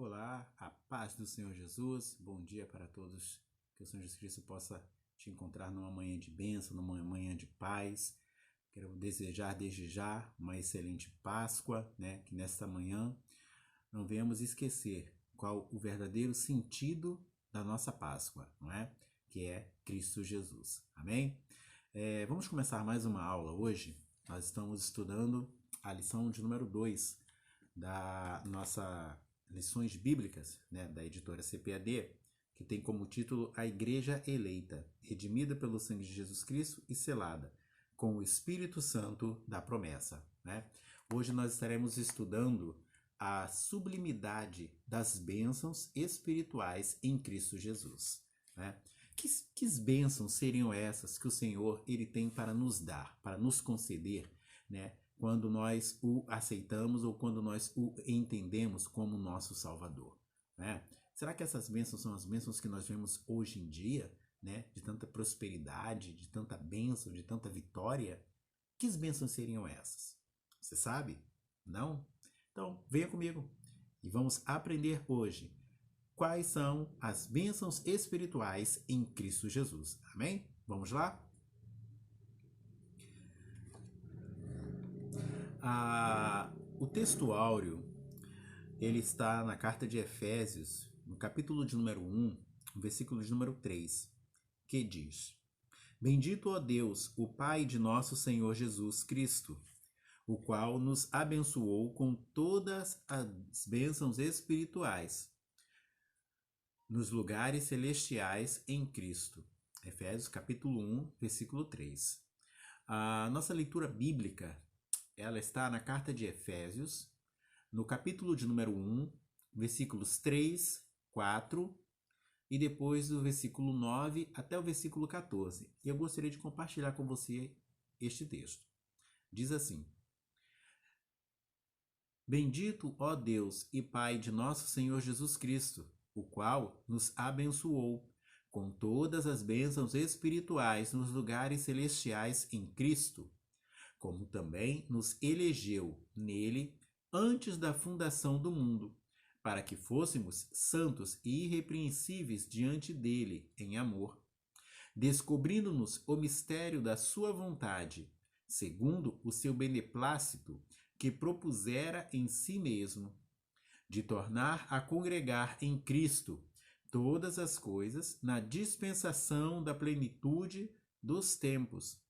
Olá, a paz do Senhor Jesus, bom dia para todos, que o Senhor Jesus Cristo possa te encontrar numa manhã de bênção, numa manhã de paz. Quero desejar desde já uma excelente Páscoa, que nesta manhã não venhamos esquecer qual o verdadeiro sentido da nossa Páscoa, não é? Que é Cristo Jesus, amém? Vamos começar mais uma aula hoje. Nós estamos estudando a lição de número 2 da nossa Lições Bíblicas, da editora CPAD, que tem como título A Igreja Eleita, redimida pelo sangue de Jesus Cristo e selada com o Espírito Santo da promessa. Hoje nós estaremos estudando a sublimidade das bênçãos espirituais em Cristo Jesus. Que bênçãos seriam essas que o Senhor ele tem para nos dar, para nos conceder, quando nós o aceitamos ou quando nós o entendemos como nosso Salvador? Será que essas bênçãos são as bênçãos que nós vemos hoje em dia, de tanta prosperidade, de tanta bênção, de tanta vitória? Que bênçãos seriam essas? Você sabe? Não? Então, venha comigo e vamos aprender hoje quais são as bênçãos espirituais em Cristo Jesus. Amém? Vamos lá? O texto áureo, ele está na carta de Efésios, no capítulo de número 1, versículo de número 3, que diz: Bendito ó Deus, o Pai de nosso Senhor Jesus Cristo, o qual nos abençoou com todas as bênçãos espirituais nos lugares celestiais em Cristo. Efésios capítulo 1, versículo 3. A nossa leitura bíblica, ela está na carta de Efésios, no capítulo de número 1, versículos 3, 4 e depois do versículo 9 até o versículo 14. E eu gostaria de compartilhar com você este texto. Diz assim: Bendito, ó Deus e Pai de nosso Senhor Jesus Cristo, o qual nos abençoou com todas as bênçãos espirituais nos lugares celestiais em Cristo, como também nos elegeu nele antes da fundação do mundo, para que fôssemos santos e irrepreensíveis diante dele em amor, descobrindo-nos o mistério da sua vontade, segundo o seu beneplácito, que propusera em si mesmo, de tornar a congregar em Cristo todas as coisas na dispensação da plenitude dos tempos,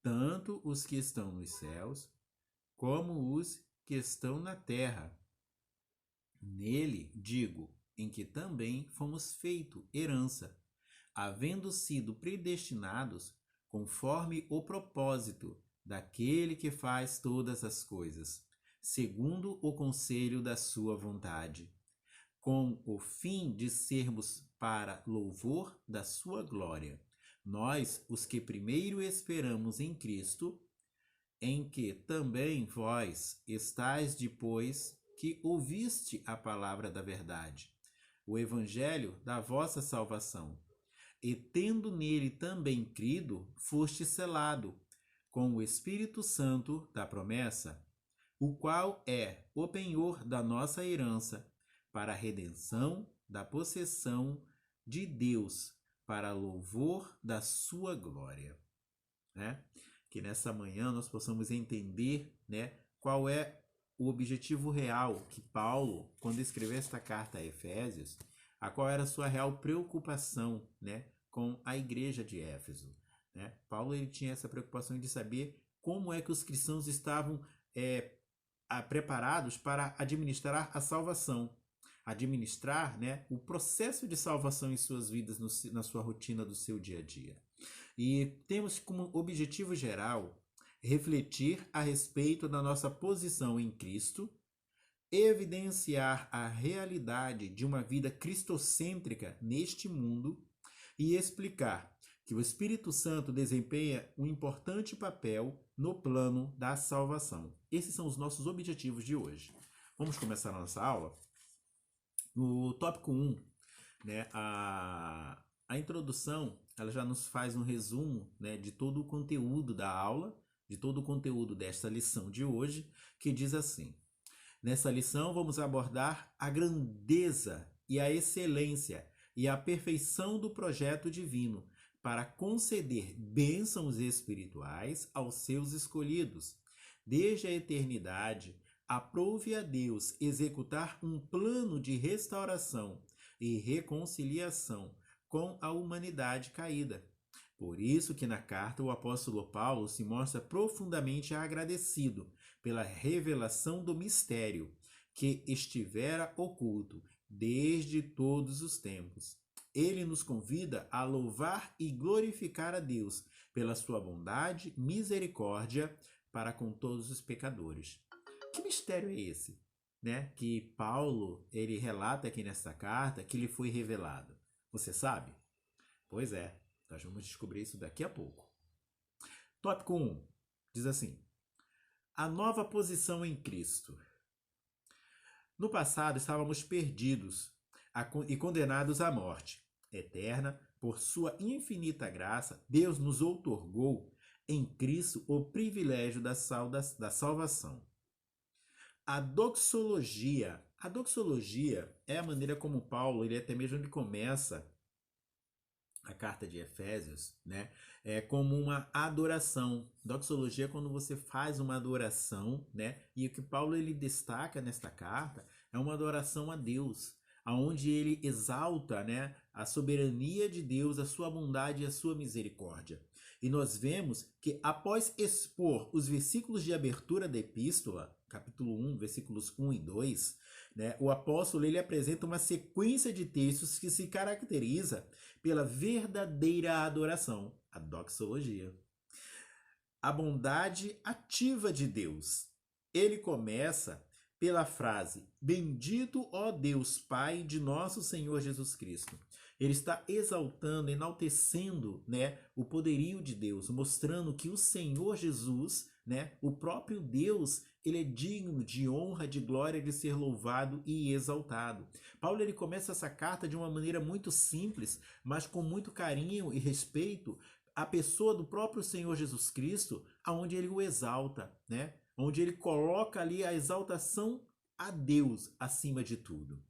tanto os que estão nos céus, como os que estão na terra. Nele, digo, em que também fomos feito herança, havendo sido predestinados conforme o propósito daquele que faz todas as coisas, segundo o conselho da sua vontade, com o fim de sermos para louvor da sua glória, nós, os que primeiro esperamos em Cristo, em que também vós estáis depois que ouviste a palavra da verdade, o evangelho da vossa salvação, e tendo nele também crido, foste selado com o Espírito Santo da promessa, o qual é o penhor da nossa herança, para a redenção da possessão de Deus, para louvor da sua glória. Que nessa manhã nós possamos entender, qual é o objetivo real que Paulo, quando escreveu esta carta a Efésios, qual era a sua real preocupação, com a igreja de Éfeso. Paulo ele tinha essa preocupação de saber como é que os cristãos estavam preparados para administrar a salvação, administrar o processo de salvação em suas vidas, na sua rotina do seu dia a dia. E temos como objetivo geral refletir a respeito da nossa posição em Cristo, evidenciar a realidade de uma vida cristocêntrica neste mundo e explicar que o Espírito Santo desempenha um importante papel no plano da salvação. Esses são os nossos objetivos de hoje. Vamos começar a nossa aula? No tópico 1, a introdução ela já nos faz um resumo de todo o conteúdo da aula, de todo o conteúdo desta lição de hoje, que diz assim: Nessa lição, vamos abordar a grandeza e a excelência e a perfeição do projeto divino para conceder bênçãos espirituais aos seus escolhidos. Desde a eternidade, aprove a Deus executar um plano de restauração e reconciliação com a humanidade caída. Por isso que na carta o apóstolo Paulo se mostra profundamente agradecido pela revelação do mistério que estivera oculto desde todos os tempos. Ele nos convida a louvar e glorificar a Deus pela sua bondade e misericórdia para com todos os pecadores. Que mistério é esse, né? Que Paulo ele relata aqui nesta carta que lhe foi revelado. Você sabe? Pois é, nós vamos descobrir isso daqui a pouco. Tópico 1 diz assim: a nova posição em Cristo. No passado estávamos perdidos e condenados à morte eterna. Por sua infinita graça, Deus nos outorgou em Cristo o privilégio da salvação. A doxologia é a maneira como Paulo, ele até mesmo ele começa a carta de Efésios, né? É como uma adoração. Doxologia é quando você faz uma adoração, né? E o que Paulo ele destaca nesta carta é uma adoração a Deus, aonde ele exalta, né, a soberania de Deus, a sua bondade e a sua misericórdia. E nós vemos que após expor os versículos de abertura da epístola, capítulo 1, versículos 1 e 2, né, o apóstolo ele apresenta uma sequência de textos que se caracteriza pela verdadeira adoração, a doxologia. A bondade ativa de Deus. Ele começa pela frase: bendito, ó Deus Pai de nosso Senhor Jesus Cristo. Ele está exaltando, enaltecendo, né, o poderio de Deus, mostrando que o Senhor Jesus, né, o próprio Deus, ele é digno de honra, de glória, de ser louvado e exaltado. Paulo ele começa essa carta de uma maneira muito simples, mas com muito carinho e respeito à pessoa do próprio Senhor Jesus Cristo, aonde ele o exalta, né? Onde ele coloca ali a exaltação a Deus acima de tudo.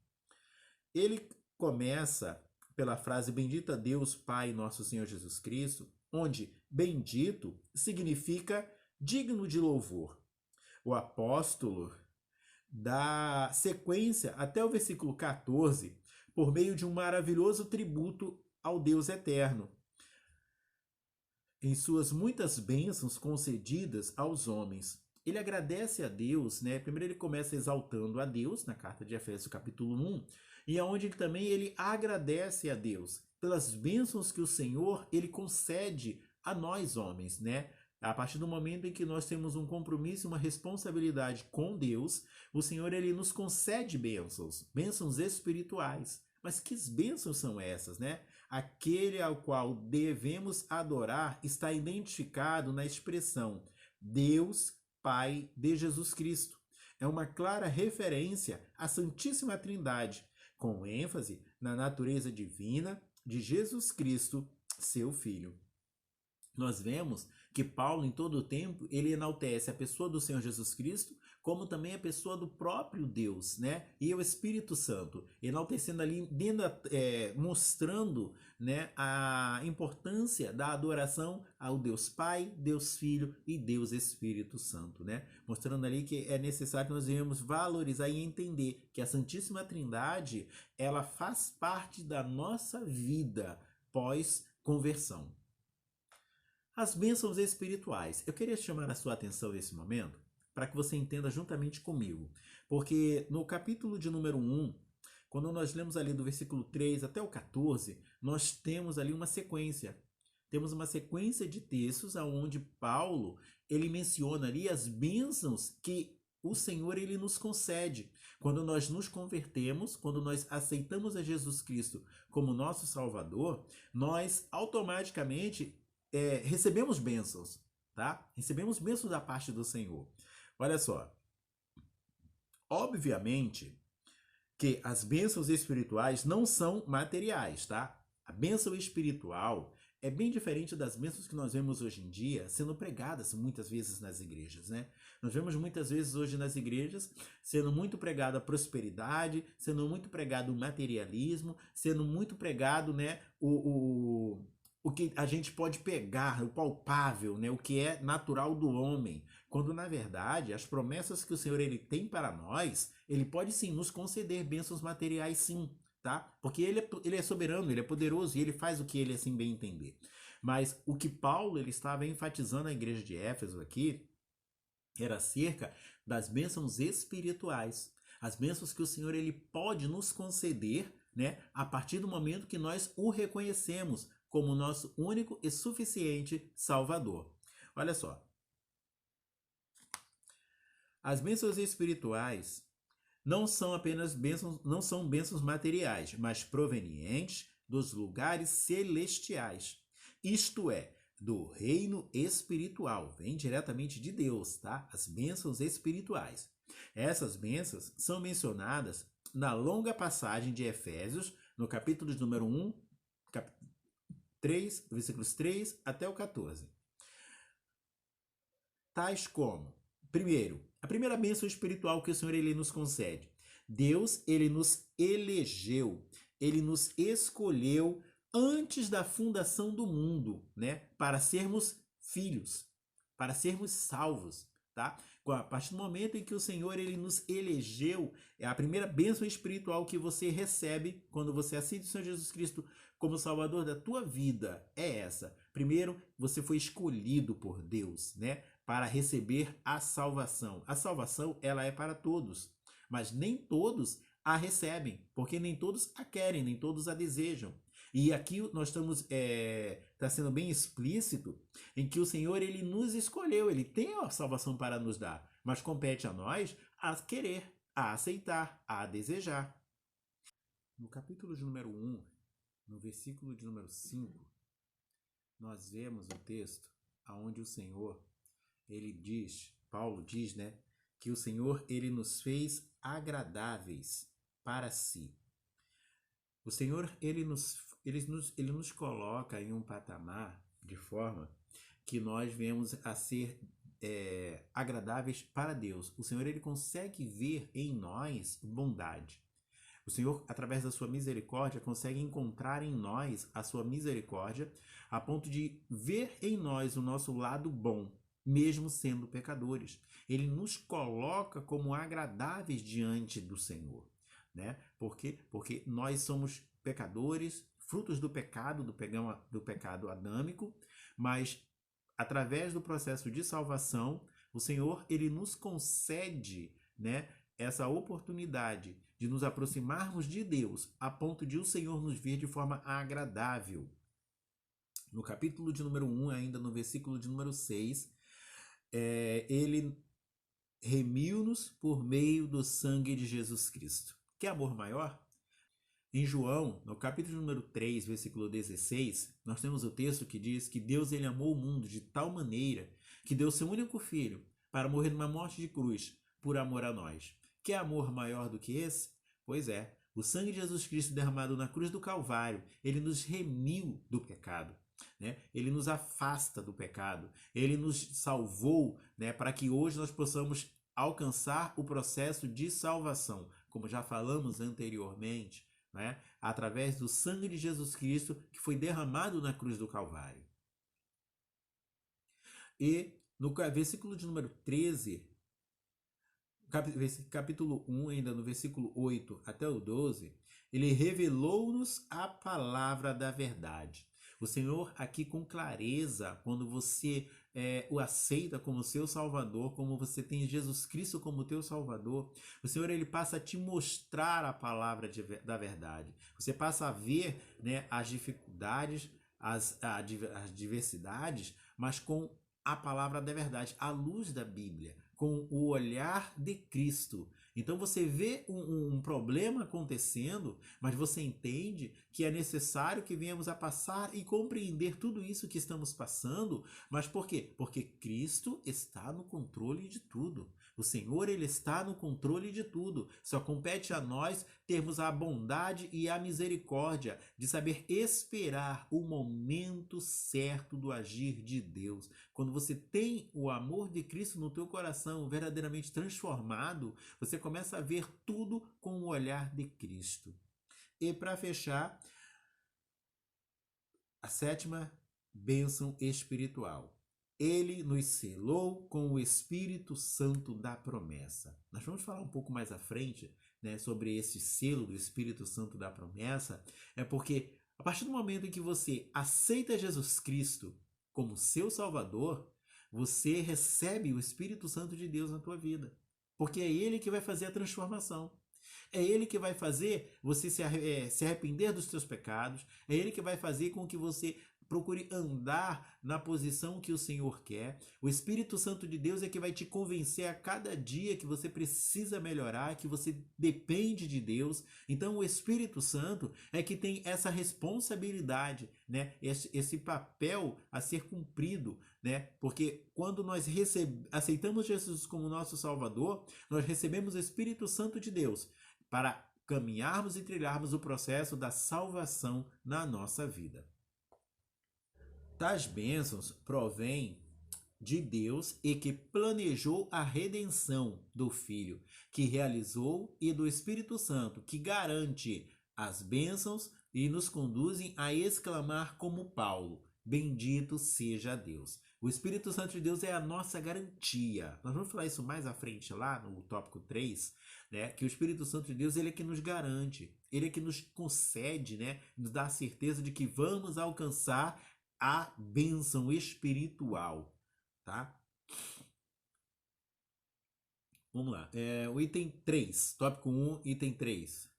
Ele começa pela frase bendito a Deus Pai nosso Senhor Jesus Cristo, onde bendito significa digno de louvor. O apóstolo dá sequência até o versículo 14 por meio de um maravilhoso tributo ao Deus eterno, em suas muitas bênçãos concedidas aos homens. Ele agradece a Deus, né? Primeiro ele começa exaltando a Deus na carta de Efésios capítulo 1, e aonde ele agradece a Deus pelas bênçãos que o Senhor ele concede a nós homens, né? A partir do momento em que nós temos um compromisso, uma responsabilidade com Deus, o Senhor ele nos concede bênçãos espirituais. Mas que bênçãos são essas, né? Aquele ao qual devemos adorar está identificado na expressão Deus Pai de Jesus Cristo. É uma clara referência à Santíssima Trindade, com ênfase na natureza divina de Jesus Cristo, seu Filho. Nós vemos que Paulo, em todo o tempo, ele enaltece a pessoa do Senhor Jesus Cristo, como também a pessoa do próprio Deus, né? E o Espírito Santo, enaltecendo ali, mostrando, né, a importância da adoração ao Deus Pai, Deus Filho e Deus Espírito Santo, né? Mostrando ali que é necessário que nós devemos valorizar e entender que a Santíssima Trindade, ela faz parte da nossa vida pós-conversão. As bênçãos espirituais. Eu queria chamar a sua atenção nesse momento para que você entenda juntamente comigo. Porque no capítulo de número 1, quando nós lemos ali do versículo 3 até o 14, nós temos ali uma sequência. Temos uma sequência de textos onde Paulo ele menciona ali as bênçãos que o Senhor ele nos concede. Quando nós nos convertemos, quando nós aceitamos a Jesus Cristo como nosso Salvador, nós automaticamente recebemos bênçãos, tá? Recebemos bênçãos da parte do Senhor. Olha só, obviamente que as bênçãos espirituais não são materiais, tá? A bênção espiritual é bem diferente das bênçãos que nós vemos hoje em dia sendo pregadas muitas vezes nas igrejas, né? Nós vemos muitas vezes hoje nas igrejas sendo muito pregada a prosperidade, sendo muito pregado o materialismo, sendo muito pregado, né, o que a gente pode pegar, o palpável, né, o que é natural do homem, quando na verdade as promessas que o Senhor ele tem para nós, ele pode sim nos conceder bênçãos materiais sim, tá? Porque ele é soberano, ele é poderoso e ele faz o que ele assim bem entender. Mas o que Paulo ele estava enfatizando à igreja de Éfeso aqui era acerca das bênçãos espirituais, as bênçãos que o Senhor ele pode nos conceder, né, a partir do momento que nós o reconhecemos como nosso único e suficiente Salvador. Olha só, as bênçãos espirituais não são apenas bênçãos, não são bênçãos materiais, mas provenientes dos lugares celestiais. Isto é, do reino espiritual, vem diretamente de Deus, tá? As bênçãos espirituais. Essas bênçãos são mencionadas na longa passagem de Efésios, no capítulo de número 1, 3, versículos 3 até o 14. Tais como, primeiro, a primeira bênção espiritual que o Senhor ele nos concede. Deus, ele nos elegeu, ele nos escolheu antes da fundação do mundo, né, para sermos filhos, para sermos salvos, tá? A partir do momento em que o Senhor ele nos elegeu, é a primeira bênção espiritual que você recebe quando você aceita o Senhor Jesus Cristo como Salvador da tua vida, é essa. Primeiro, você foi escolhido por Deus, né, para receber a salvação. A salvação, ela é para todos, mas nem todos a recebem, porque nem todos a querem, nem todos a desejam. E aqui nós estamos, está sendo bem explícito, em que o Senhor ele nos escolheu, ele tem a salvação para nos dar, mas compete a nós a querer, a aceitar, a desejar. No capítulo de número 1, no versículo de número 5, nós vemos o texto onde o Senhor, ele diz, Paulo diz, né, que o Senhor, ele nos fez agradáveis para si. O Senhor, ele nos coloca em um patamar de forma que nós venhamos a ser agradáveis para Deus. O Senhor, ele consegue ver em nós bondade. O Senhor, através da sua misericórdia, consegue encontrar em nós a sua misericórdia, a ponto de ver em nós o nosso lado bom, mesmo sendo pecadores. Ele nos coloca como agradáveis diante do Senhor, né? Por quê? Porque nós somos pecadores, frutos do pecado adâmico, mas através do processo de salvação, o Senhor ele nos concede, né, essa oportunidade de nos aproximarmos de Deus, a ponto de o Senhor nos ver de forma agradável. No capítulo de número 1, ainda no versículo de número 6, ele remiu-nos por meio do sangue de Jesus Cristo. Que amor maior? Em João, no capítulo número 3, versículo 16, nós temos o texto que diz que Deus ele amou o mundo de tal maneira que deu seu único filho para morrer numa morte de cruz por amor a nós. Que amor maior do que esse? Pois é, o sangue de Jesus Cristo derramado na cruz do Calvário, ele nos remiu do pecado, né? Ele nos afasta do pecado, ele nos salvou, né, para que hoje nós possamos alcançar o processo de salvação, como já falamos anteriormente, né? Através do sangue de Jesus Cristo que foi derramado na cruz do Calvário. E no versículo de número 13, capítulo 1, ainda no versículo 8 até o 12, ele revelou-nos a palavra da verdade. O Senhor aqui com clareza, quando você o aceita como seu Salvador, como você tem Jesus Cristo como teu Salvador, o Senhor ele passa a te mostrar a palavra da verdade. Você passa a ver, né, as dificuldades, as diversidades, mas com a palavra da verdade, à luz da Bíblia, com o olhar de Cristo. Então você vê um problema acontecendo, mas você entende que é necessário que venhamos a passar e compreender tudo isso que estamos passando. Mas por quê? Porque Cristo está no controle de tudo. O Senhor, ele está no controle de tudo. Só compete a nós termos a bondade e a misericórdia de saber esperar o momento certo do agir de Deus. Quando você tem o amor de Cristo no teu coração verdadeiramente transformado, você começa a ver tudo com o olhar de Cristo. E para fechar, a sétima bênção espiritual. Ele nos selou com o Espírito Santo da promessa. Nós vamos falar um pouco mais à frente, né, sobre esse selo do Espírito Santo da promessa, porque a partir do momento em que você aceita Jesus Cristo como seu Salvador, você recebe o Espírito Santo de Deus na tua vida, porque é Ele que vai fazer a transformação. É Ele que vai fazer você se arrepender dos seus pecados. É Ele que vai fazer com que você procure andar na posição que o Senhor quer. O Espírito Santo de Deus é que vai te convencer a cada dia que você precisa melhorar, que você depende de Deus. Então o Espírito Santo é que tem essa responsabilidade, né? Esse papel a ser cumprido, né? Porque quando nós aceitamos Jesus como nosso Salvador, nós recebemos o Espírito Santo de Deus para caminharmos e trilharmos o processo da salvação na nossa vida. Tais bênçãos provêm de Deus e que planejou a redenção do Filho, que realizou, e do Espírito Santo, que garante as bênçãos e nos conduzem a exclamar como Paulo: bendito seja Deus. O Espírito Santo de Deus é a nossa garantia. Nós vamos falar isso mais à frente lá no tópico 3, né? Que o Espírito Santo de Deus, ele é que nos garante, ele é que nos concede, né? Nos dá a certeza de que vamos alcançar a bênção espiritual, tá? Vamos lá. O item 3, tópico 1, item 3.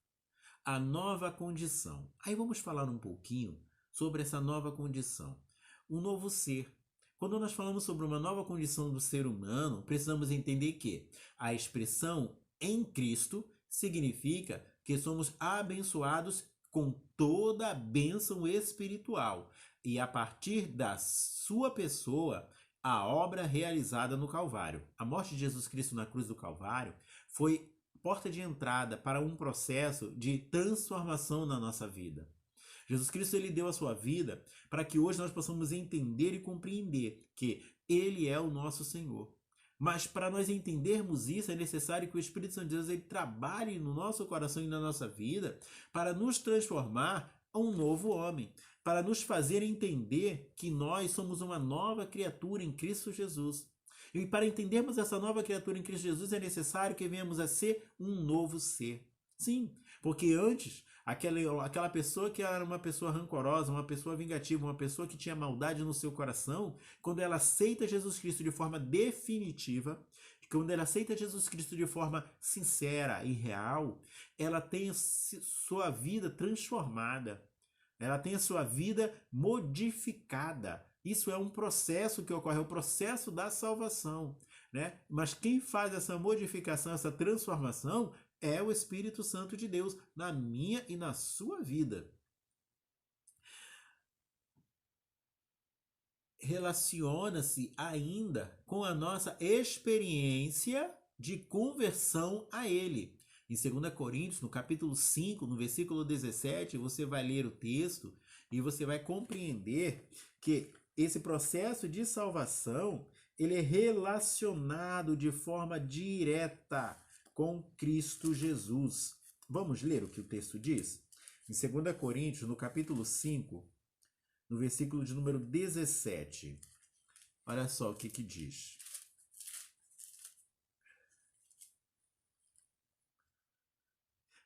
A nova condição. Aí vamos falar um pouquinho sobre essa nova condição. Um novo ser. Quando nós falamos sobre uma nova condição do ser humano, precisamos entender que a expressão em Cristo significa que somos abençoados com toda a bênção espiritual. E a partir da sua pessoa, a obra realizada no Calvário. A morte de Jesus Cristo na cruz do Calvário foi porta de entrada para um processo de transformação na nossa vida. Jesus Cristo, ele deu a sua vida para que hoje nós possamos entender e compreender que ele é o nosso Senhor. Mas para nós entendermos isso, é necessário que o Espírito Santo de Deus, ele trabalhe no nosso coração e na nossa vida para nos transformar a um novo homem, para nos fazer entender que nós somos uma nova criatura em Cristo Jesus. E para entendermos essa nova criatura em Cristo Jesus, é necessário que venhamos a ser um novo ser. Sim, porque antes, aquela pessoa que era uma pessoa rancorosa, uma pessoa vingativa, uma pessoa que tinha maldade no seu coração, quando ela aceita Jesus Cristo de forma definitiva, quando ela aceita Jesus Cristo de forma sincera e real, ela tem sua vida transformada. Ela tem a sua vida modificada. Isso é um processo que ocorre, é o processo da salvação, né? Mas quem faz essa modificação, essa transformação, é o Espírito Santo de Deus na minha e na sua vida. Relaciona-se ainda com a nossa experiência de conversão a Ele. Em 2 Coríntios, no capítulo 5, no versículo 17, você vai ler o texto e você vai compreender que esse processo de salvação, ele é relacionado de forma direta com Cristo Jesus. Vamos ler o que o texto diz? Em 2 Coríntios, no capítulo 5, no versículo de número 17. Olha só o que diz.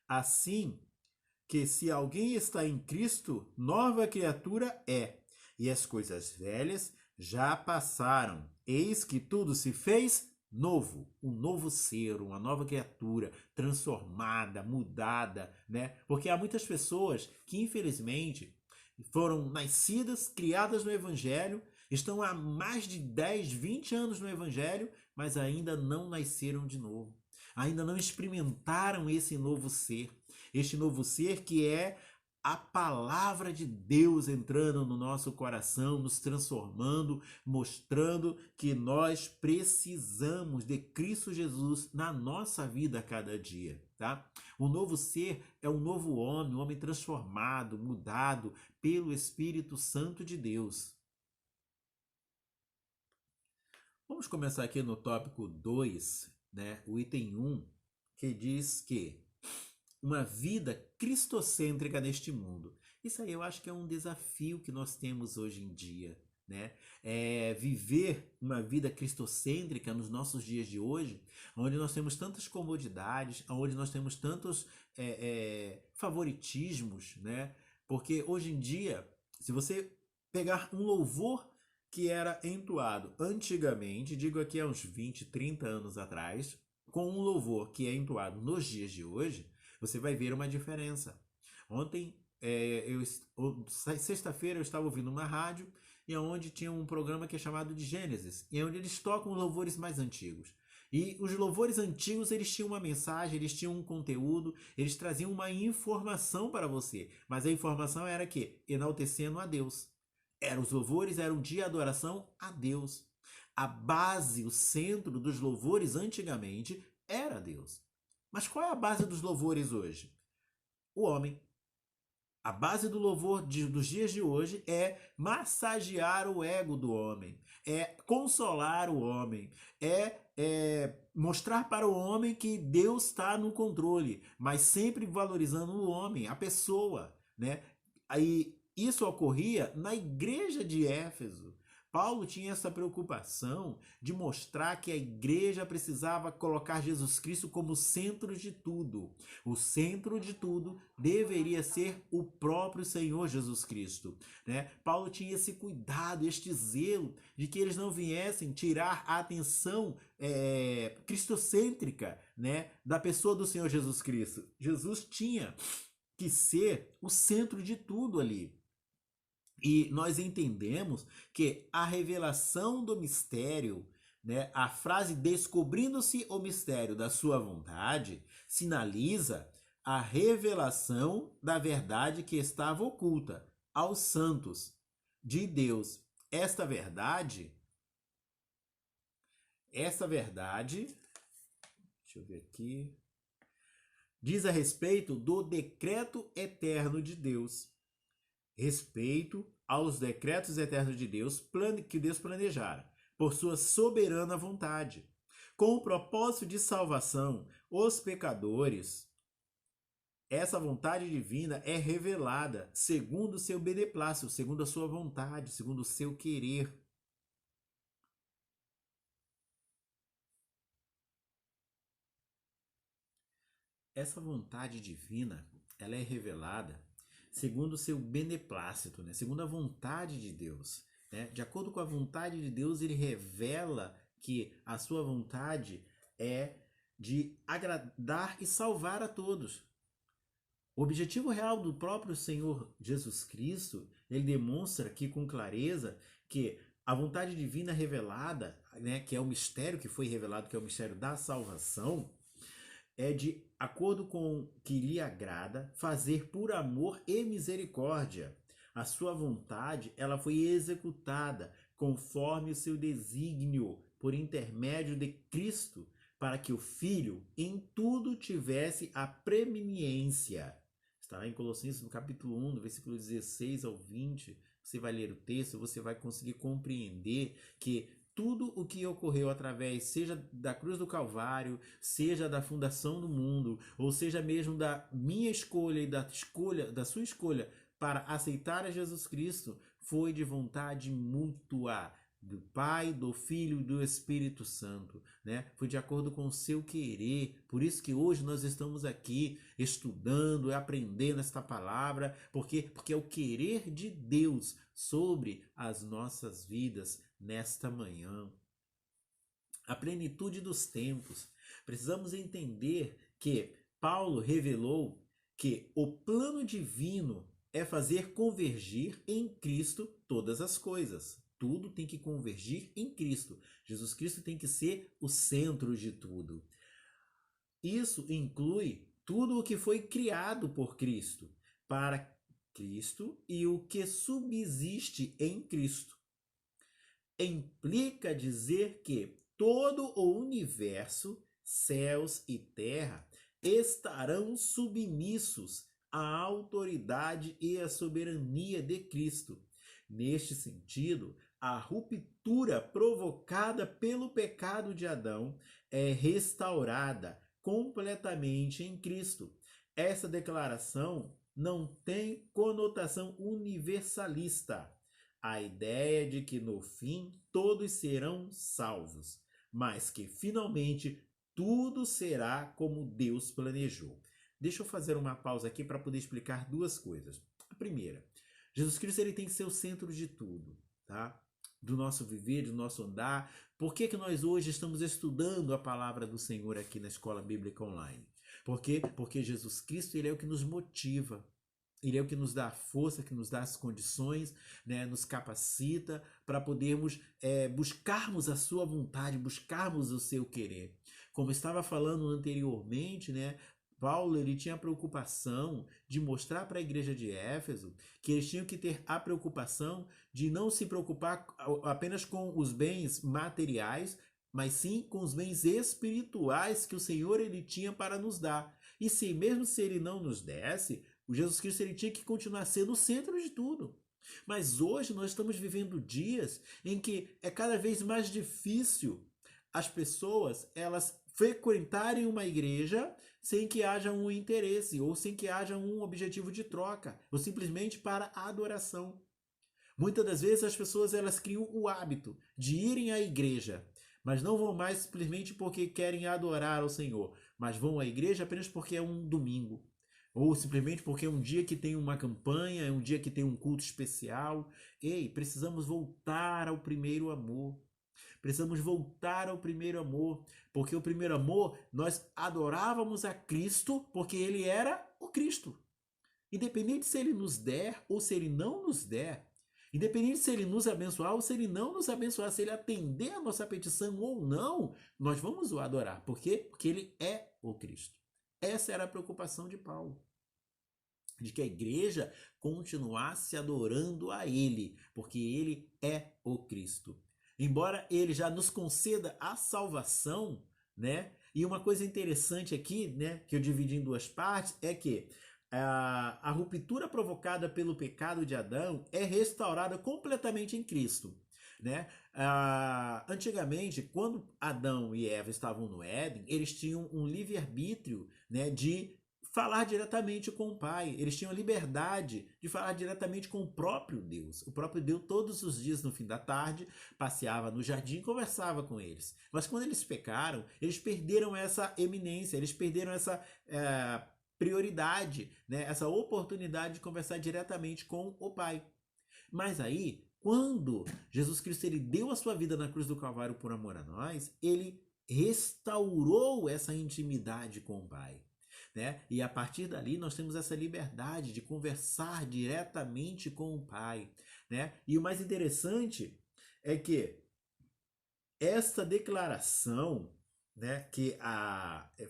Assim que se alguém está em Cristo, nova criatura é, e as coisas velhas já passaram. Eis que tudo se fez novo, um novo ser, uma nova criatura, transformada, mudada, né? Porque há muitas pessoas que, infelizmente, foram nascidas, criadas no Evangelho, estão há mais de 10, 20 anos no Evangelho, mas ainda não nasceram de novo. Ainda não experimentaram esse novo ser. Este novo ser que é a palavra de Deus entrando no nosso coração, nos transformando, mostrando que nós precisamos de Cristo Jesus na nossa vida a cada dia, tá? O novo ser é um novo homem, um homem transformado, mudado pelo Espírito Santo de Deus. Vamos começar aqui no tópico 2, né? O item 1, que diz que uma vida cristocêntrica neste mundo. Isso aí eu acho que é um desafio que nós temos hoje em dia, né? Viver uma vida cristocêntrica nos nossos dias de hoje, onde nós temos tantas comodidades, onde nós temos tantos favoritismos, né? Porque hoje em dia, se você pegar um louvor que era entoado antigamente, digo aqui há uns 20, 30 anos atrás, com um louvor que é entoado nos dias de hoje, você vai ver uma diferença. Ontem, sexta-feira, eu estava ouvindo uma rádio e onde tinha um programa que é chamado de Gênesis, e onde eles tocam louvores mais antigos. E os louvores antigos, eles tinham uma mensagem, eles tinham um conteúdo, eles traziam uma informação para você. Mas a informação era que enaltecendo a Deus. Os louvores eram de adoração a Deus. A base, o centro dos louvores antigamente era Deus. Mas qual é a base dos louvores hoje? O homem. A base do louvor dos dias de hoje é massagear o ego do homem, é consolar o homem, mostrar para o homem que Deus está no controle, mas sempre valorizando o homem, a pessoa, né? Aí isso ocorria na igreja de Éfeso. Paulo tinha essa preocupação de mostrar que a igreja precisava colocar Jesus Cristo como centro de tudo. O centro de tudo deveria ser o próprio Senhor Jesus Cristo, né? Paulo tinha esse cuidado, este zelo de que eles não viessem tirar a atenção cristocêntrica, né, da pessoa do Senhor Jesus Cristo. Jesus tinha que ser o centro de tudo ali. E nós entendemos que a revelação do mistério, né, a frase descobrindo-se o mistério da sua vontade, sinaliza a revelação da verdade que estava oculta aos santos de Deus. Esta verdade, deixa eu ver aqui, diz a respeito do decreto eterno de Deus. Respeito aos decretos eternos de Deus que Deus planejara, por sua soberana vontade, com o propósito de salvação os pecadores. Essa vontade divina é revelada segundo o seu beneplácito, segundo a sua vontade, segundo o seu querer. Essa vontade divina, ela é revelada segundo o seu beneplácito, né? Segundo a vontade de Deus, né? De acordo com a vontade de Deus, ele revela que a sua vontade é de agradar e salvar a todos. O objetivo real do próprio Senhor Jesus Cristo, ele demonstra aqui com clareza que a vontade divina revelada, né, que é o mistério que foi revelado, que é o mistério da salvação, é de acordo com o que lhe agrada, fazer por amor e misericórdia. A sua vontade, ela foi executada conforme o seu desígnio, por intermédio de Cristo, para que o Filho em tudo tivesse a preeminência. Está lá em Colossenses, no capítulo 1, do versículo 16 ao 20. Você vai ler o texto, você vai conseguir compreender que tudo o que ocorreu através, seja da cruz do Calvário, seja da fundação do mundo, ou seja mesmo da minha escolha e da sua escolha para aceitar a Jesus Cristo, foi de vontade mútua do Pai, do Filho e do Espírito Santo, né? Foi de acordo com o seu querer. Por isso que hoje nós estamos aqui estudando e aprendendo esta palavra, porque é o querer de Deus sobre as nossas vidas nesta manhã. A plenitude dos tempos. Precisamos entender que Paulo revelou que o plano divino é fazer convergir em Cristo todas as coisas. Tudo tem que convergir em Cristo. Jesus Cristo tem que ser o centro de tudo. Isso inclui tudo o que foi criado por Cristo, para Cristo e o que subsiste em Cristo. Implica dizer que todo o universo, céus e terra, estarão submissos à autoridade e à soberania de Cristo. Neste sentido, a ruptura provocada pelo pecado de Adão é restaurada completamente em Cristo. Essa declaração não tem conotação universalista. A ideia de que no fim todos serão salvos, mas que finalmente tudo será como Deus planejou. Deixa eu fazer uma pausa aqui para poder explicar duas coisas. A primeira, Jesus Cristo ele tem que ser o centro de tudo, tá? Do nosso viver, do nosso andar. Por que nós hoje estamos estudando a palavra do Senhor aqui na Escola Bíblica Online? Por quê? Porque Jesus Cristo ele é o que nos motiva. Ele é o que nos dá a força, que nos dá as condições, né? Nos capacita para podermos buscarmos a sua vontade, buscarmos o seu querer. Como estava falando anteriormente, né? Paulo ele tinha a preocupação de mostrar para a igreja de Éfeso que eles tinham que ter a preocupação de não se preocupar apenas com os bens materiais, mas sim com os bens espirituais que o Senhor ele tinha para nos dar. E se mesmo se ele não nos desse, o Jesus Cristo ele tinha que continuar sendo o centro de tudo. Mas hoje nós estamos vivendo dias em que é cada vez mais difícil as pessoas elas frequentarem uma igreja sem que haja um interesse ou sem que haja um objetivo de troca, ou simplesmente para a adoração. Muitas das vezes as pessoas elas criam o hábito de irem à igreja, mas não vão mais simplesmente porque querem adorar ao Senhor, mas vão à igreja apenas porque é um domingo, ou simplesmente porque é um dia que tem uma campanha, é um dia que tem um culto especial. Ei, precisamos voltar ao primeiro amor. Precisamos voltar ao primeiro amor, porque o primeiro amor nós adorávamos a Cristo porque ele era o Cristo. Independente se ele nos der ou se ele não nos der, independente se ele nos abençoar ou se ele não nos abençoar, se ele atender a nossa petição ou não, nós vamos o adorar. Por quê? Porque ele é o Cristo. Essa era a preocupação de Paulo, de que a igreja continuasse adorando a ele, porque ele é o Cristo. Embora ele já nos conceda a salvação, né? E uma coisa interessante aqui, né, que eu dividi em duas partes, é que a ruptura provocada pelo pecado de Adão é restaurada completamente em Cristo, né? Antigamente, quando Adão e Eva estavam no Éden, eles tinham um livre-arbítrio, né, de falar diretamente com o Pai. Eles tinham a liberdade de falar diretamente com o próprio Deus. O próprio Deus, todos os dias, no fim da tarde, passeava no jardim e conversava com eles. Mas quando eles pecaram, eles perderam essa eminência, eles perderam essa prioridade, né? Essa oportunidade de conversar diretamente com o Pai. Mas aí, quando Jesus Cristo ele deu a sua vida na cruz do Calvário por amor a nós, ele restaurou essa intimidade com o Pai. Né? E a partir dali nós temos essa liberdade de conversar diretamente com o Pai, né? E o mais interessante é que esta declaração, né, que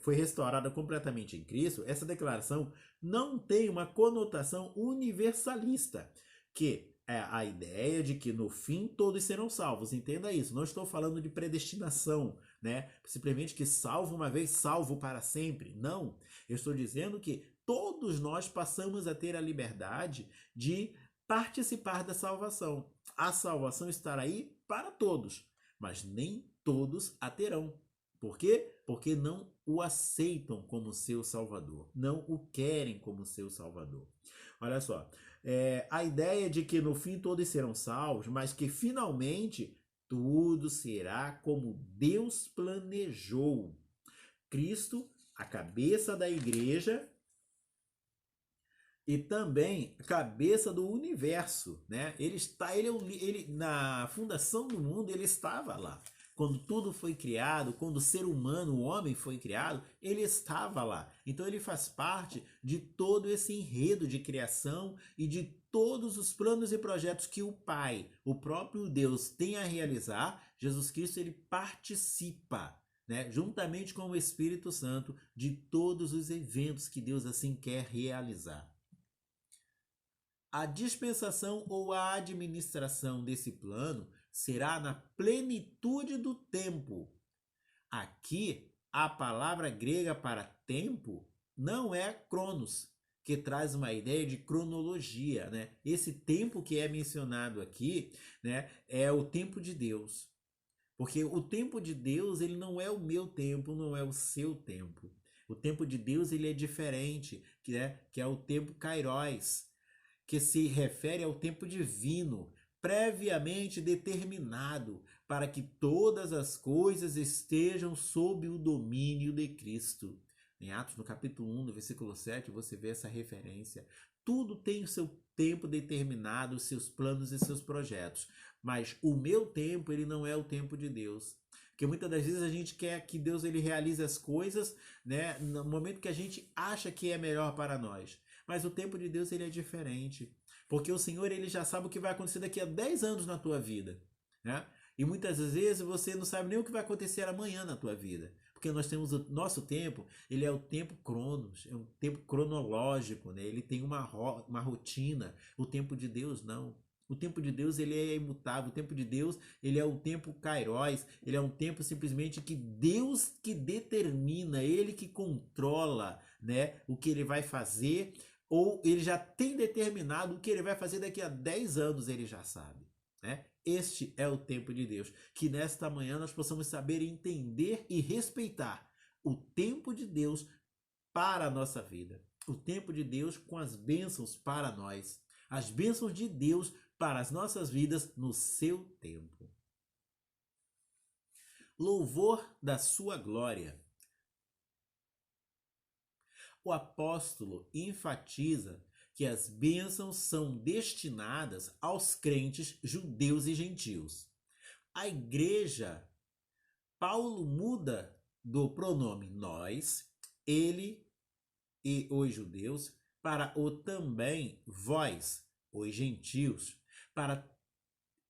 foi restaurada completamente em Cristo, essa declaração não tem uma conotação universalista, que é a ideia de que no fim todos serão salvos. Entenda isso, não estou falando de predestinação, né? Simplesmente que salvo uma vez, salvo para sempre. Não, eu estou dizendo que todos nós passamos a ter a liberdade de participar da salvação. A salvação estará aí para todos, mas nem todos a terão. Por quê? Porque não o aceitam como seu salvador, não o querem como seu salvador. Olha só, a ideia de que no fim todos serão salvos, mas que finalmente tudo será como Deus planejou. Cristo, a cabeça da igreja e também a cabeça do universo, né? Ele na fundação do mundo ele estava lá. Quando tudo foi criado, quando o ser humano, o homem foi criado, ele estava lá. Então ele faz parte de todo esse enredo de criação e de todos os planos e projetos que o Pai, o próprio Deus, tem a realizar. Jesus Cristo ele participa, né, juntamente com o Espírito Santo, de todos os eventos que Deus assim quer realizar. A dispensação ou a administração desse plano será na plenitude do tempo. Aqui, a palavra grega para tempo não é cronos, que traz uma ideia de cronologia, né? Esse tempo que é mencionado aqui, né, é o tempo de Deus. Porque o tempo de Deus, ele não é o meu tempo, não é o seu tempo. O tempo de Deus, ele é diferente, que é o tempo kairos, que se refere ao tempo divino, previamente determinado, para que todas as coisas estejam sob o domínio de Cristo. Em Atos, no capítulo 1, no versículo 7, você vê essa referência. Tudo tem o seu tempo determinado, os seus planos e seus projetos. Mas o meu tempo, ele não é o tempo de Deus. Porque muitas das vezes a gente quer que Deus ele realize as coisas, né, no momento que a gente acha que é melhor para nós. Mas o tempo de Deus ele é diferente. Porque o Senhor ele já sabe o que vai acontecer daqui a 10 anos na tua vida. Né? E muitas vezes você não sabe nem o que vai acontecer amanhã na tua vida. Porque nós temos o nosso tempo, ele é o tempo cronos, é um tempo cronológico, né? Ele tem uma rotina. O tempo de Deus não. O tempo de Deus ele é imutável. O tempo de Deus ele é o tempo kairos. Ele é um tempo simplesmente que Deus que determina, ele que controla, né, o que ele vai fazer, ou ele já tem determinado o que ele vai fazer daqui a 10 anos, ele já sabe. Né? Este é o tempo de Deus. Que nesta manhã nós possamos saber entender e respeitar o tempo de Deus para a nossa vida. O tempo de Deus com as bênçãos para nós. As bênçãos de Deus para as nossas vidas no seu tempo. Louvor da sua glória. O apóstolo enfatiza que as bênçãos são destinadas aos crentes judeus e gentios. A igreja, Paulo muda do pronome nós, ele e os judeus, para o também vós, os gentios, para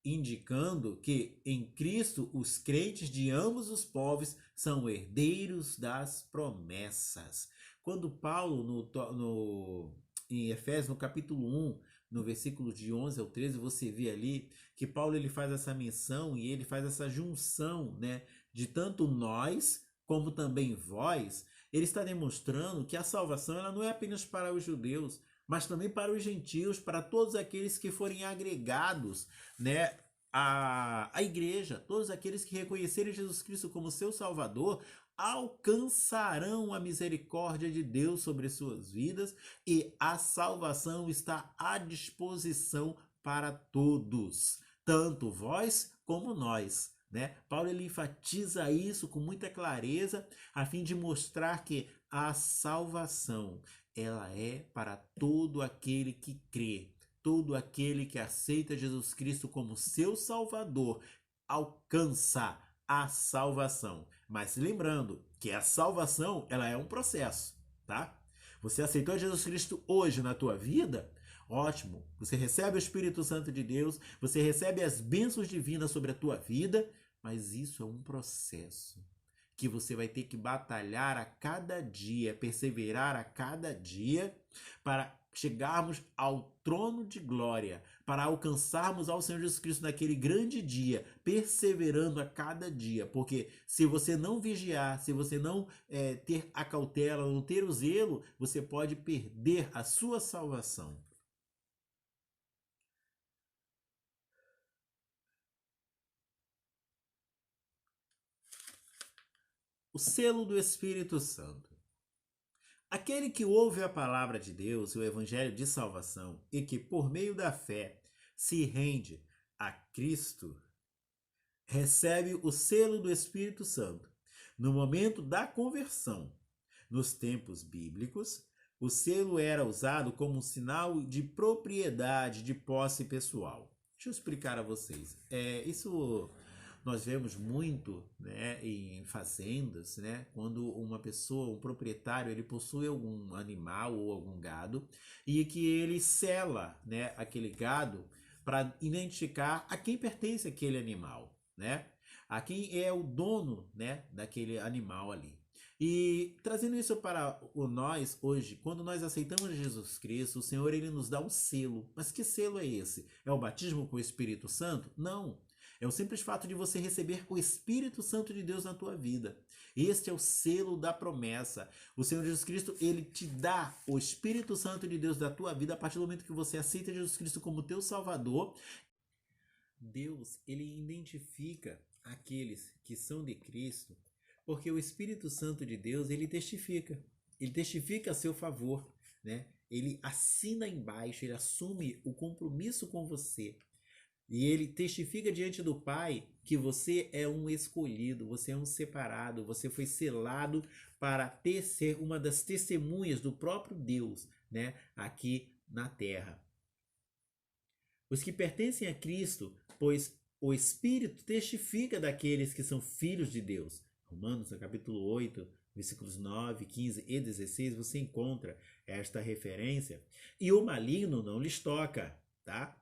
indicando que em Cristo os crentes de ambos os povos são herdeiros das promessas. Quando Paulo, em Efésios, no capítulo 1, no versículo de 11 ao 13, você vê ali que Paulo ele faz essa menção e ele faz essa junção, né, de tanto nós como também vós. Ele está demonstrando que a salvação ela não é apenas para os judeus, mas também para os gentios, para todos aqueles que forem agregados, né, à igreja. Todos aqueles que reconhecerem Jesus Cristo como seu Salvador alcançarão a misericórdia de Deus sobre suas vidas e a salvação está à disposição para todos, tanto vós como nós. Né? Paulo ele enfatiza isso com muita clareza a fim de mostrar que a salvação ela é para todo aquele que crê, todo aquele que aceita Jesus Cristo como seu Salvador alcança a salvação. Mas lembrando que a salvação ela é um processo, tá? Você aceitou Jesus Cristo hoje na tua vida? Ótimo, você recebe o Espírito Santo de Deus, você recebe as bênçãos divinas sobre a tua vida, mas isso é um processo que você vai ter que batalhar a cada dia, perseverar a cada dia para chegarmos ao trono de glória, para alcançarmos ao Senhor Jesus Cristo naquele grande dia, perseverando a cada dia, porque se você não vigiar, se você não ter a cautela, não ter o zelo, você pode perder a sua salvação. O selo do Espírito Santo. Aquele que ouve a palavra de Deus, o evangelho de salvação, e que por meio da fé se rende a Cristo, recebe o selo do Espírito Santo. No momento da conversão, nos tempos bíblicos, o selo era usado como um sinal de propriedade, de posse pessoal. Deixa eu explicar a vocês. Isso nós vemos muito, né, em fazendas, né, quando uma pessoa, um proprietário, ele possui algum animal ou algum gado e que ele sela, né, aquele gado para identificar a quem pertence aquele animal, né, a quem é o dono, né, daquele animal ali. E trazendo isso para nós hoje, quando nós aceitamos Jesus Cristo, o Senhor ele nos dá um selo. Mas que selo é esse? É o batismo com o Espírito Santo? Não. É o simples fato de você receber o Espírito Santo de Deus na tua vida. Este é o selo da promessa. O Senhor Jesus Cristo, ele te dá o Espírito Santo de Deus da tua vida a partir do momento que você aceita Jesus Cristo como teu Salvador. Deus, ele identifica aqueles que são de Cristo, porque o Espírito Santo de Deus, ele testifica a seu favor, né? Ele assina embaixo, ele assume o compromisso com você. E ele testifica diante do Pai que você é um escolhido, você é um separado, você foi selado para ser uma das testemunhas do próprio Deus, né, aqui na terra. Os que pertencem a Cristo, pois o Espírito testifica daqueles que são filhos de Deus. Romanos, no capítulo 8, versículos 9, 15 e 16, você encontra esta referência. E o maligno não lhes toca, tá?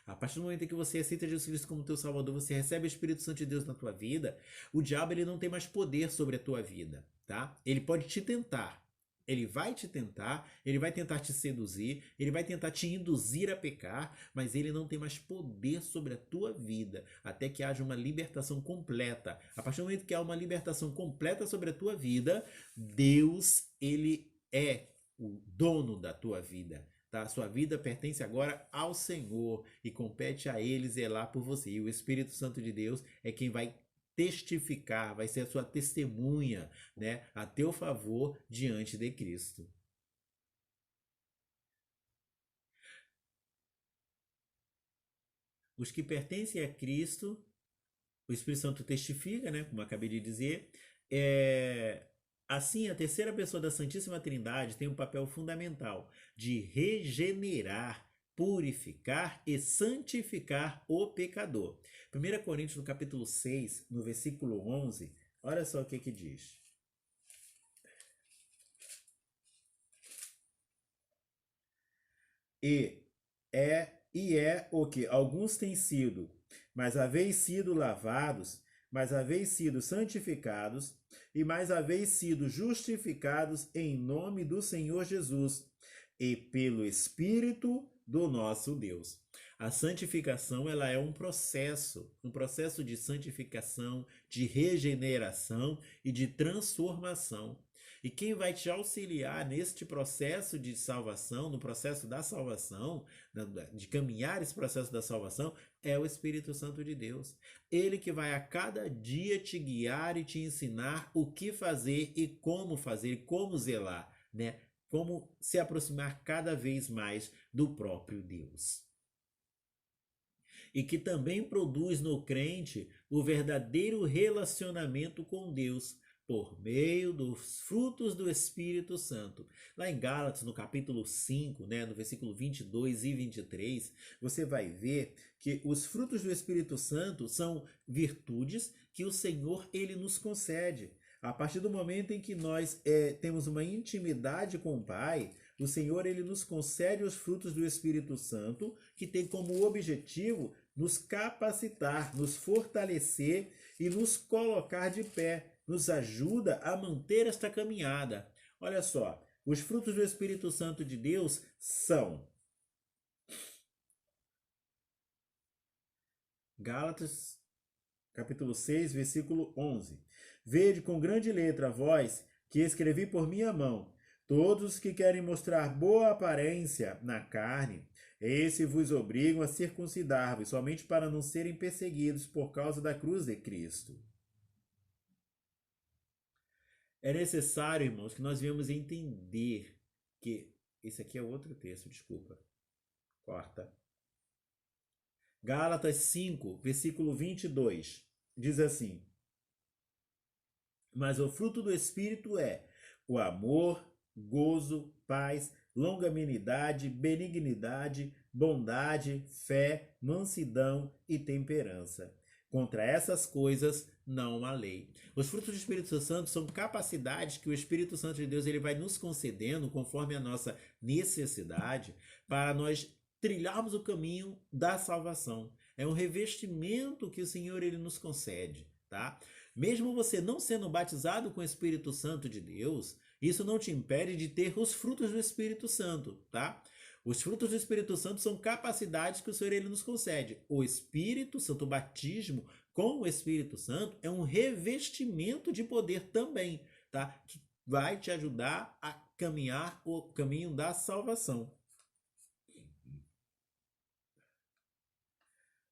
A partir do momento em que você aceita Jesus Cristo como teu Salvador, você recebe o Espírito Santo de Deus na tua vida, o diabo ele não tem mais poder sobre a tua vida, tá? Ele pode te tentar. Ele vai te tentar, ele vai tentar te seduzir, ele vai tentar te induzir a pecar, mas ele não tem mais poder sobre a tua vida, até que haja uma libertação completa. A partir do momento que há uma libertação completa sobre a tua vida, Deus, ele é o dono da tua vida. Tá? A sua vida pertence agora ao Senhor e compete a ele zelar por você. E o Espírito Santo de Deus é quem vai testificar, vai ser a sua testemunha, né, a teu favor diante de Cristo. Os que pertencem a Cristo, o Espírito Santo testifica, né, como eu acabei de dizer, assim, a terceira pessoa da Santíssima Trindade tem um papel fundamental de regenerar, purificar e santificar o pecador. 1 Coríntios, no capítulo 6, no versículo 11, olha só o que diz. E é o que alguns têm sido, mas haveis sido lavados, mas haveis sido santificados, e mais haveis sido justificados em nome do Senhor Jesus, e pelo Espírito do nosso Deus. A santificação, ela é um processo de santificação, de regeneração e de transformação. E quem vai te auxiliar neste processo de salvação, no processo da salvação, de caminhar esse processo da salvação, é o Espírito Santo de Deus. Ele que vai a cada dia te guiar e te ensinar o que fazer e como zelar, né? Como se aproximar cada vez mais do próprio Deus. E que também produz no crente o verdadeiro relacionamento com Deus, por meio dos frutos do Espírito Santo. Lá em Gálatas, no capítulo 5, né, no versículo 22 e 23, você vai ver que os frutos do Espírito Santo são virtudes que o Senhor ele nos concede. A partir do momento em que nós temos uma intimidade com o Pai, o Senhor ele nos concede os frutos do Espírito Santo, que tem como objetivo nos capacitar, nos fortalecer e nos colocar de pé. Nos ajuda a manter esta caminhada. Olha só, os frutos do Espírito Santo de Deus são Gálatas, capítulo 6, versículo 11. Vede com grande letra vós, que escrevi por minha mão, todos que querem mostrar boa aparência na carne, esse vos obrigam a circuncidar-vos, somente para não serem perseguidos por causa da cruz de Cristo. É necessário, irmãos, que nós venhamos entender que... Esse aqui é outro texto, desculpa. Corta. Gálatas 5, versículo 22. Diz assim: mas o fruto do Espírito é o amor, gozo, paz, longanimidade, benignidade, bondade, fé, mansidão e temperança. Contra essas coisas não há lei. Os frutos do Espírito Santo são capacidades que o Espírito Santo de Deus ele vai nos concedendo conforme a nossa necessidade para nós trilharmos o caminho da salvação. É um revestimento que o Senhor ele nos concede, tá? Mesmo você não sendo batizado com o Espírito Santo de Deus, isso não te impede de ter os frutos do Espírito Santo, tá? Os frutos do Espírito Santo são capacidades que o Senhor ele nos concede. O Espírito Santo, o batismo com o Espírito Santo é um revestimento de poder também, tá? Que vai te ajudar a caminhar o caminho da salvação.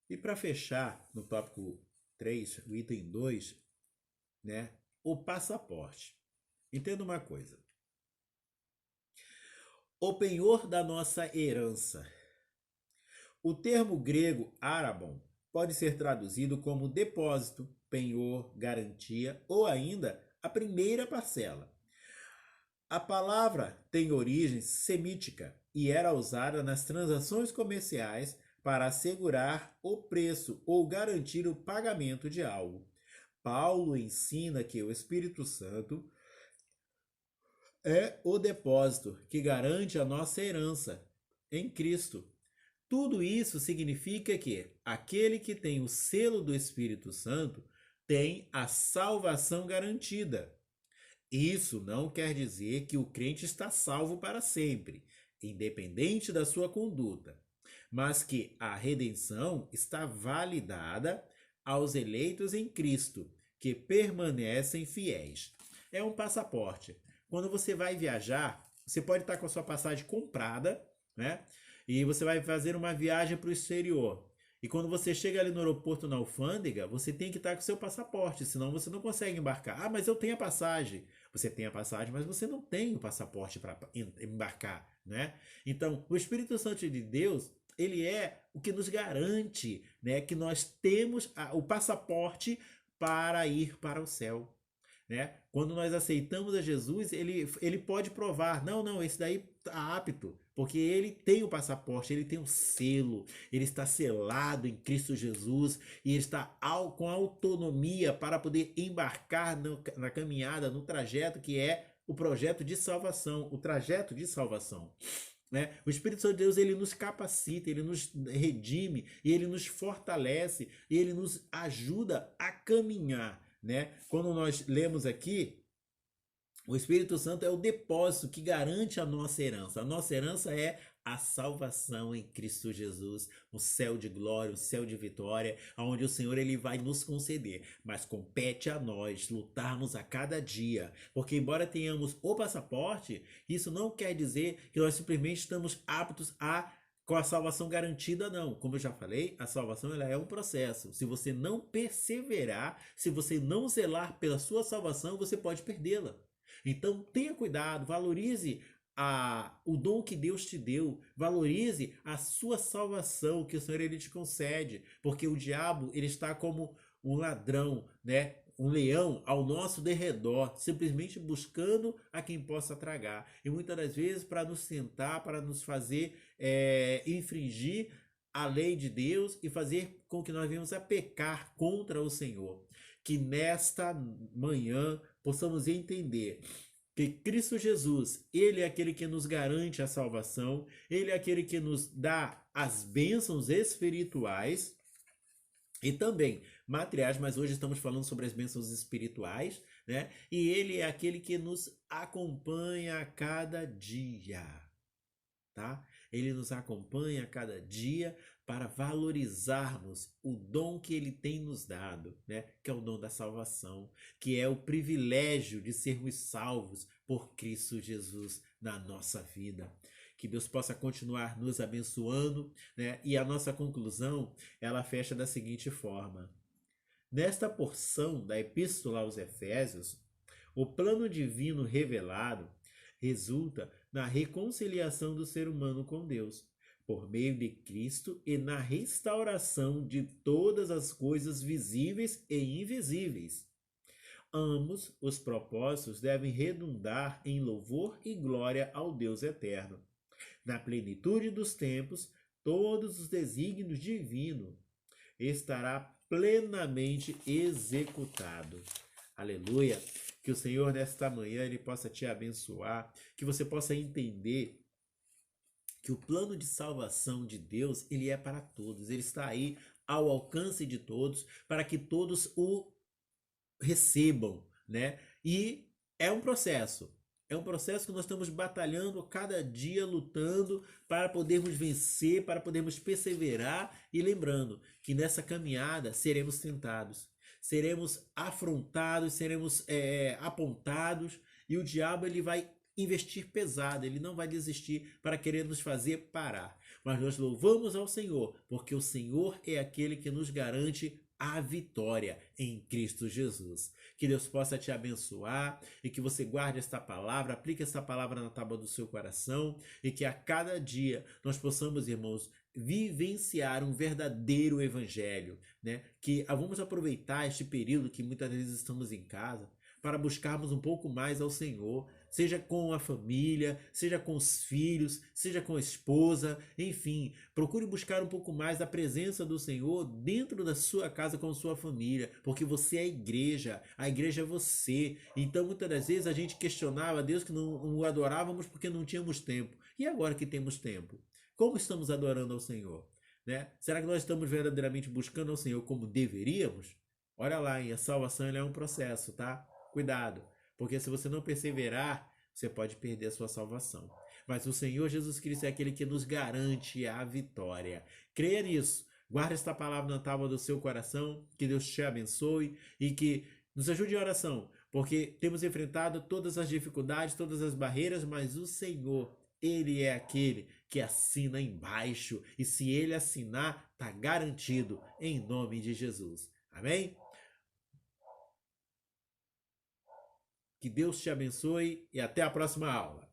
E para fechar, no tópico 3, o item 2, né, o passaporte. Entenda uma coisa. O penhor da nossa herança. O termo grego arabon pode ser traduzido como depósito, penhor, garantia ou ainda a primeira parcela. A palavra tem origem semítica e era usada nas transações comerciais para assegurar o preço ou garantir o pagamento de algo. Paulo ensina que o Espírito Santo é o depósito que garante a nossa herança em Cristo. Tudo isso significa que aquele que tem o selo do Espírito Santo tem a salvação garantida. Isso não quer dizer que o crente está salvo para sempre, independente da sua conduta, mas que a redenção está validada aos eleitos em Cristo, que permanecem fiéis. É um passaporte. Quando você vai viajar, você pode estar com a sua passagem comprada, né? E você vai fazer uma viagem para o exterior. E quando você chega ali no aeroporto, na alfândega, você tem que estar com o seu passaporte, senão você não consegue embarcar. Ah, mas eu tenho a passagem. Você tem a passagem, mas você não tem o passaporte para embarcar, né? Então, o Espírito Santo de Deus, ele é o que nos garante, né, que nós temos o passaporte para ir para o céu. Né? Quando nós aceitamos a Jesus, ele pode provar, não, esse daí está apto, porque ele tem o passaporte, ele tem o selo, ele está selado em Cristo Jesus e ele está com autonomia para poder embarcar na caminhada, no trajeto que é o projeto de salvação, o trajeto de salvação. Né? O Espírito Santo de Deus ele nos capacita, ele nos redime, e ele nos fortalece, e ele nos ajuda a caminhar. Né? Quando nós lemos aqui, o Espírito Santo é o depósito que garante a nossa herança. A nossa herança é a salvação em Cristo Jesus, o céu de glória, o céu de vitória, onde o Senhor ele vai nos conceder. Mas compete a nós lutarmos a cada dia, porque embora tenhamos o passaporte, isso não quer dizer que nós simplesmente estamos aptos com a salvação garantida, não. Como eu já falei, a salvação ela é um processo. Se você não perseverar, se você não zelar pela sua salvação, você pode perdê-la. Então tenha cuidado, valorize o dom que Deus te deu, valorize a sua salvação que o Senhor ele te concede, porque o diabo ele está como um ladrão, né? Um leão ao nosso derredor, simplesmente buscando a quem possa tragar. E muitas das vezes para nos tentar, para nos fazer infringir a lei de Deus e fazer com que nós venhamos a pecar contra o Senhor. Que nesta manhã possamos entender que Cristo Jesus, ele é aquele que nos garante a salvação, ele é aquele que nos dá as bênçãos espirituais e também materiais, mas hoje estamos falando sobre as bênçãos espirituais, né? E ele é aquele que nos acompanha a cada dia, tá? Ele nos acompanha a cada dia para valorizarmos o dom que ele tem nos dado, né? Que é o dom da salvação, que é o privilégio de sermos salvos por Cristo Jesus na nossa vida. Que Deus possa continuar nos abençoando, né? E a nossa conclusão, ela fecha da seguinte forma: nesta porção da Epístola aos Efésios, o plano divino revelado resulta na reconciliação do ser humano com Deus, por meio de Cristo e na restauração de todas as coisas visíveis e invisíveis. Ambos os propósitos devem redundar em louvor e glória ao Deus eterno. Na plenitude dos tempos, todos os desígnios divinos estará plenamente executado. Aleluia! Que o Senhor nesta manhã ele possa te abençoar, que você possa entender que o plano de salvação de Deus, ele é para todos, ele está aí ao alcance de todos, para que todos o recebam, né? E é um processo. É um processo que nós estamos batalhando cada dia, lutando para podermos vencer, para podermos perseverar e lembrando que nessa caminhada seremos tentados, seremos afrontados, seremos apontados e o diabo ele vai investir pesado, ele não vai desistir para querer nos fazer parar. Mas nós louvamos ao Senhor, porque o Senhor é aquele que nos garante a vitória em Cristo Jesus. Que Deus possa te abençoar e que você guarde esta palavra, aplique esta palavra na tábua do seu coração e que a cada dia nós possamos, irmãos, vivenciar um verdadeiro evangelho, né? Que vamos aproveitar este período que muitas vezes estamos em casa para buscarmos um pouco mais ao Senhor, seja com a família, seja com os filhos, seja com a esposa, enfim, procure buscar um pouco mais a presença do Senhor dentro da sua casa com a sua família, porque você é a igreja é você. Então muitas das vezes a gente questionava a Deus que não o adorávamos porque não tínhamos tempo. E agora que temos tempo, como estamos adorando ao Senhor? Né? Será que nós estamos verdadeiramente buscando ao Senhor como deveríamos? Olha lá, a salvação é um processo, tá? Cuidado, porque se você não perseverar, você pode perder a sua salvação. Mas o Senhor Jesus Cristo é aquele que nos garante a vitória. Creia nisso. Guarde esta palavra na tábua do seu coração. Que Deus te abençoe e que nos ajude em oração, porque temos enfrentado todas as dificuldades, todas as barreiras, mas o Senhor, Ele é aquele que assina embaixo. E se Ele assinar, está garantido em nome de Jesus. Amém? Que Deus te abençoe e até a próxima aula.